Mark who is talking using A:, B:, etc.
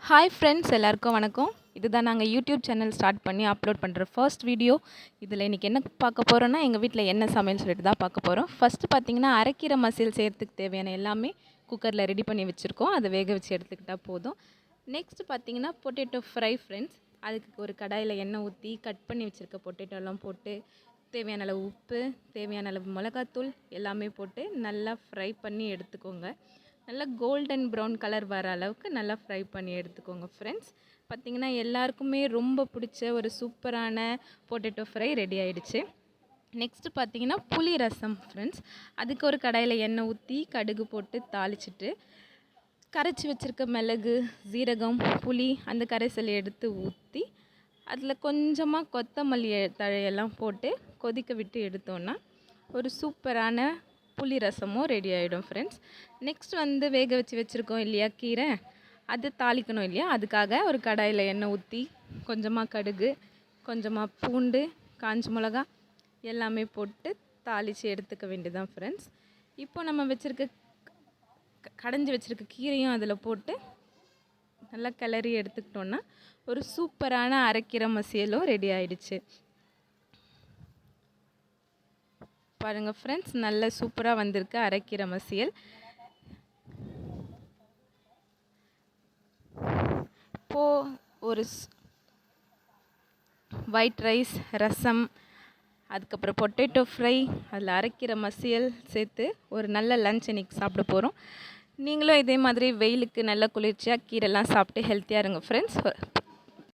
A: Hi friends, எல்லாருக்கும் வணக்கம். இதுதான் நாங்கள் யூடியூப் சேனல் ஸ்டார்ட் பண்ணி அப்லோட் பண்ணுற ஃபர்ஸ்ட் வீடியோ. இதில் இன்றைக்கி என்ன பார்க்க போகிறோன்னா, எங்கள் வீட்டில் என்ன சமையல் சொல்லிட்டு தான் பார்க்க போகிறோம். ஃபஸ்ட்டு பார்த்திங்கன்னா, அரைக்கீரை மசியல் செய்கிறதுக்கு தேவையான எல்லாமே குக்கரில் ரெடி பண்ணி வச்சுருக்கோம். அதை வேக வச்சு எடுத்துக்கிட்டால் போதும். நெக்ஸ்ட்டு பார்த்திங்கன்னா, பொட்டேட்டோ ஃப்ரை ஃப்ரெண்ட்ஸ். அதுக்கு ஒரு கடாயில் எண்ணெய் ஊற்றி கட் பண்ணி வச்சுருக்க பொட்டேட்டோலாம் போட்டு தேவையான அளவு உப்பு, தேவையான அளவு மிளகாத்தூள் எல்லாமே போட்டு நல்லா ஃப்ரை பண்ணி எடுத்துக்கோங்க. நல்லா கோல்டன் ப்ரௌன் கலர் வர அளவுக்கு நல்லா ஃப்ரை பண்ணி எடுத்துக்கோங்க ஃப்ரெண்ட்ஸ். பார்த்திங்கன்னா எல்லாருக்குமே ரொம்ப பிடிச்ச ஒரு சூப்பரான பொட்டேட்டோ ஃப்ரை ரெடி ஆகிடுச்சு. நெக்ஸ்ட்டு பார்த்திங்கன்னா புளி ரசம் ஃப்ரெண்ட்ஸ். அதுக்கு ஒரு கடாயில் எண்ணெய் ஊற்றி கடுகு போட்டு தாளிச்சிட்டு கரைச்சி வச்சுருக்க மிளகு, சீரகம், புளி அந்த கரைசல் எடுத்து ஊற்றி அதில் கொஞ்சமாக கொத்தமல்லி தழையெல்லாம் போட்டு கொதிக்க விட்டு எடுத்தோன்னா ஒரு சூப்பரான புளி ரசமும் ரெடி ஆகிடும் ஃப்ரெண்ட்ஸ். நெக்ஸ்ட் வேக வச்சு வச்சுருக்கோம் இல்லையா கீரை, அது தாளிக்கணும் இல்லையா, அதுக்காக ஒரு கடாயில் எண்ணெய் ஊற்றி கொஞ்சமாக கடுகு, கொஞ்சமாக பூண்டு, காஞ்ச மிளகா எல்லாமே போட்டு தாளித்து எடுத்துக்க வேண்டியதான் ஃப்ரெண்ட்ஸ். இப்போ நம்ம வச்சுருக்க கடைஞ்சி வச்சுருக்க கீரையும் அதில் போட்டு நல்லா கிளறி எடுத்துக்கிட்டோன்னா ஒரு சூப்பரான அரைக்கீரை மசியலும் ரெடி ஆகிடுச்சு. பாருங்கள் ஃப்ரெண்ட்ஸ், நல்ல சூப்பராக வந்திருக்கு அரைக்கீரை மசியல். இப்போது ஒரு ஒயிட் ரைஸ், ரசம், அதுக்கப்புறம் பொட்டேட்டோ ஃப்ரை, அதில் அரைக்கீரை மசியல் சேர்த்து ஒரு நல்ல லன்ச் இன்றைக்கி சாப்பிட போகிறோம். நீங்களும் இதே மாதிரி வெயிலுக்கு நல்ல குளிர்ச்சியாக கீரைலாம் சாப்பிட்டு ஹெல்த்தியாக இருங்க ஃப்ரெண்ட்ஸ்.